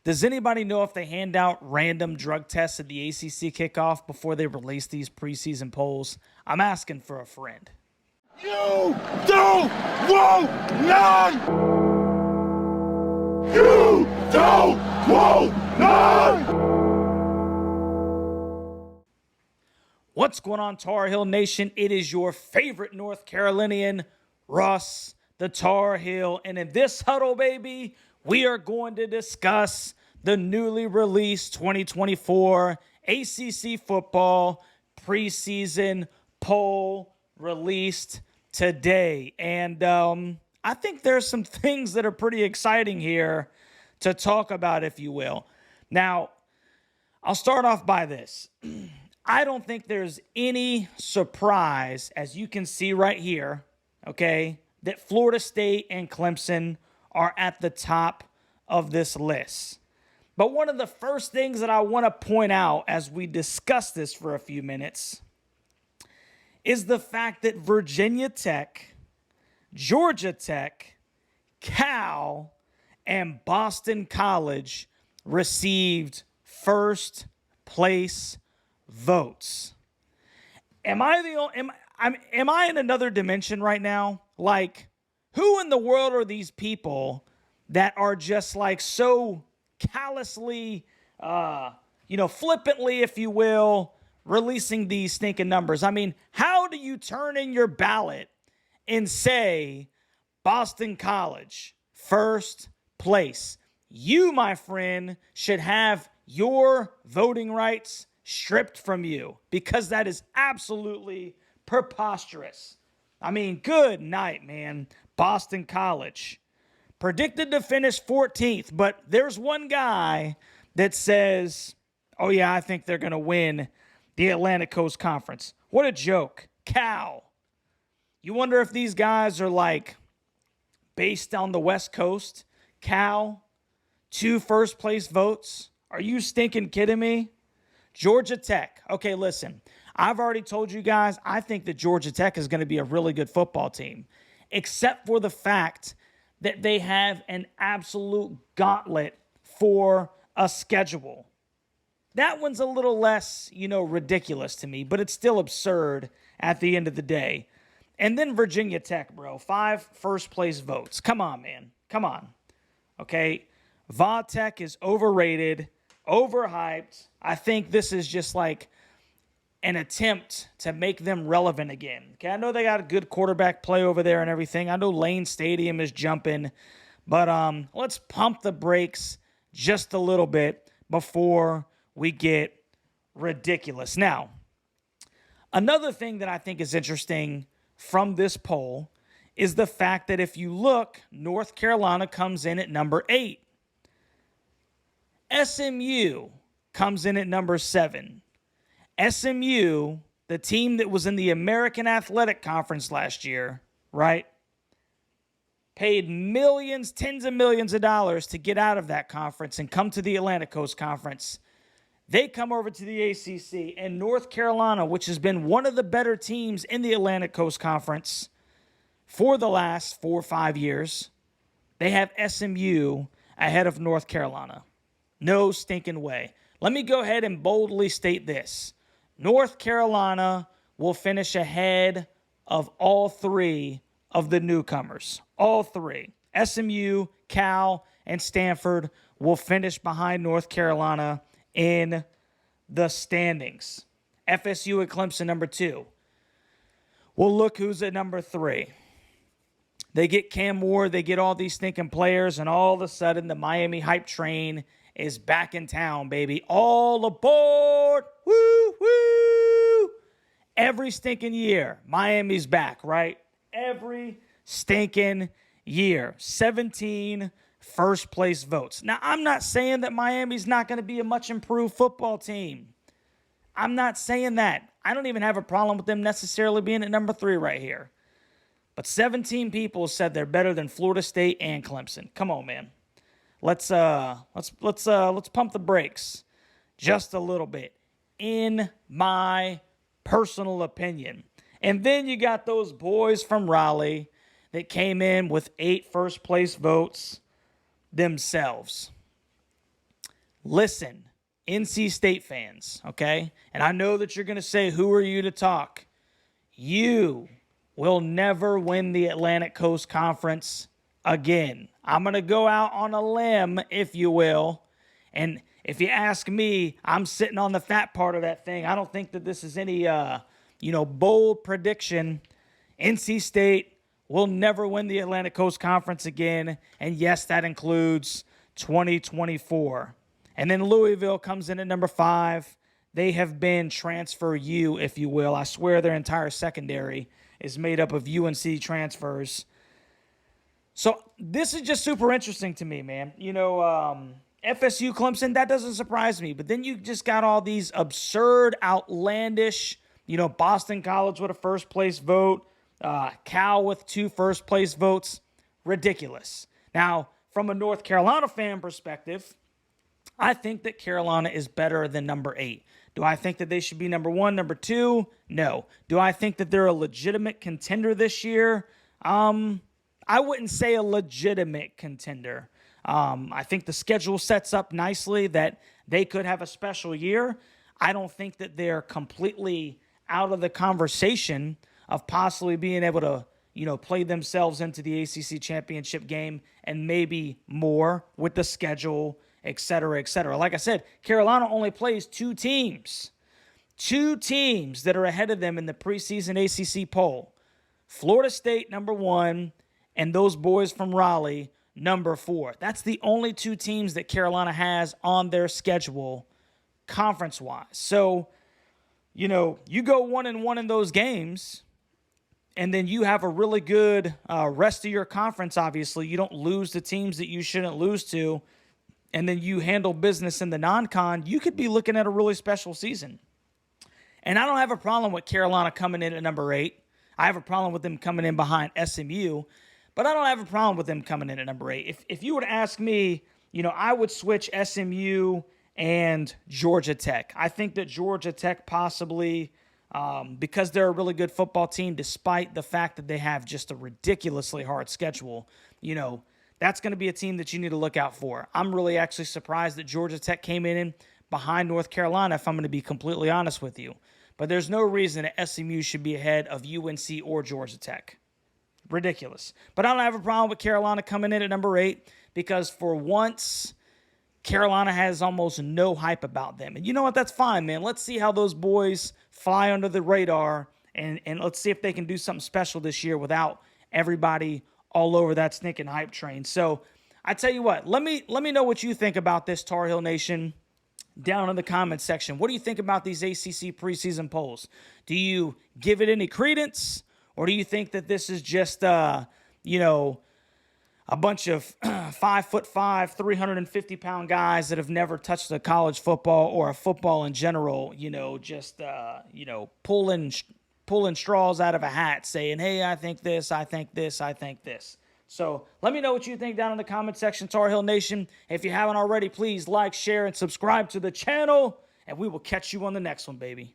Does anybody know if they hand out random drug tests at the ACC kickoff before they release these preseason polls? I'm asking for a friend. You don't want none! You don't want none! What's going on, Tar Heel Nation? It is your favorite North Carolinian, Russ, the Tar Heel. And in this huddle, baby, we are going to discuss the newly released 2024 ACC Football Preseason Poll released today. And I think there's some things that are pretty exciting here to talk about, if you will. Now, I'll start off by this. I don't think there's any surprise, as you can see right here, okay, that Florida State and Clemson are at the top of this list. But one of the first things that I want to point out as we discuss this for a few minutes is the fact that Virginia Tech, Georgia Tech, Cal, and Boston College received first place votes. Am I in another dimension right now? Like, who in the world are these people that are just like so callously, flippantly, if you will, releasing these stinking numbers? I mean, how do you turn in your ballot and say Boston College, first place? You, my friend, should have your voting rights stripped from you, because that is absolutely preposterous. I mean, good night, man. Boston College predicted to finish 14th, but there's one guy that says, oh yeah, I think they're going to win the Atlantic Coast Conference. What a joke. Cal. You wonder if these guys are like based on the West Coast. Cal, 2 first place votes. Are you stinking kidding me? Georgia Tech. Okay, listen, I've already told you guys, I think that Georgia Tech is going to be a really good football team, except for the fact that they have an absolute gauntlet for a schedule. That one's a little less, ridiculous to me, but it's still absurd at the end of the day. And then Virginia Tech, bro, 5 first place votes. Come on, man. Come on. Okay, Va Tech is overrated, overhyped. I think this is just like an attempt to make them relevant again. Okay, I know they got a good quarterback play over there and everything. I know Lane Stadium is jumping, but let's pump the brakes just a little bit before we get ridiculous. Now, another thing that I think is interesting from this poll is the fact that if you look, North Carolina comes in at number 8. SMU comes in at number 7. SMU, the team that was in the American Athletic Conference last year, right, paid millions, tens of millions of dollars to get out of that conference and come to the Atlantic Coast Conference. They come over to the ACC, and North Carolina, which has been one of the better teams in the Atlantic Coast Conference for the last 4 or 5 years, they have SMU ahead of North Carolina. No stinking way. Let me go ahead and boldly state this. North Carolina will finish ahead of all 3 of the newcomers. All 3. SMU, Cal, and Stanford will finish behind North Carolina in the standings. FSU and Clemson, number 2. Well, look who's at number 3. They get Cam Ward, they get all these stinking players, and all of a sudden the Miami hype train is back in town, baby. All aboard! Woo, woo! Every stinking year, Miami's back, right? Every stinking year. 17 first place votes. Now, I'm not saying that Miami's not going to be a much improved football team. I'm not saying that. I don't even have a problem with them necessarily being at number 3 right here. But 17 people said they're better than Florida State and Clemson. Come on, man. Let's pump the brakes just a little bit, in my personal opinion. And then you got those boys from Raleigh that came in with 8 first place votes themselves. Listen, NC State fans, okay? And I know that you're going to say, who are you to talk? You will never win the Atlantic Coast Conference again. I'm going to go out on a limb, if you will. And if you ask me, I'm sitting on the fat part of that thing. I don't think that this is any, bold prediction. NC State will never win the Atlantic Coast Conference again. And yes, that includes 2024. And then Louisville comes in at number 5. They have been transfer U, if you will. I swear their entire secondary is made up of UNC transfers. So this is just super interesting to me, man. FSU, Clemson, that doesn't surprise me. But then you just got all these absurd, outlandish, Boston College with a first-place vote, Cal with 2 first-place votes. Ridiculous. Now, from a North Carolina fan perspective, I think that Carolina is better than number 8. Do I think that they should be number 1, number 2? No. Do I think that they're a legitimate contender this year? I wouldn't say a legitimate contender. I think the schedule sets up nicely that they could have a special year. I don't think that they're completely out of the conversation of possibly being able to, play themselves into the ACC championship game and maybe more with the schedule, et cetera, et cetera. Like I said, Carolina only plays 2 teams. 2 teams that are ahead of them in the preseason ACC poll. Florida State, number 1, and those boys from Raleigh, number 4. That's the only 2 teams that Carolina has on their schedule conference-wise. So, you go 1-1 in those games, and then you have a really good rest of your conference, obviously. You don't lose the teams that you shouldn't lose to, and then you handle business in the non-con. You could be looking at a really special season. And I don't have a problem with Carolina coming in at number 8. I have a problem with them coming in behind SMU, but I don't have a problem with them coming in at number 8. If you were to ask me, I would switch SMU and Georgia Tech. I think that Georgia Tech possibly, because they're a really good football team, despite the fact that they have just a ridiculously hard schedule, that's going to be a team that you need to look out for. I'm really actually surprised that Georgia Tech came in behind North Carolina, if I'm going to be completely honest with you. But there's no reason that SMU should be ahead of UNC or Georgia Tech. Ridiculous. But I don't have a problem with Carolina coming in at number 8 because for once, Carolina has almost no hype about them. And you know what? That's fine, man. Let's see how those boys fly under the radar, and let's see if they can do something special this year without everybody all over that stinking hype train. So I tell you what, let me know what you think about this, Tar Heel Nation, down in the comments section. What do you think about these ACC preseason polls? Do you give it any credence, or do you think that this is just, a bunch of 5'5", 350-pound guys that have never touched a college football or a football in general, pulling straws out of a hat saying, hey, I think this, I think this, I think this. So let me know what you think down in the comment section, Tar Heel Nation. If you haven't already, please like, share, and subscribe to the channel, and we will catch you on the next one, baby.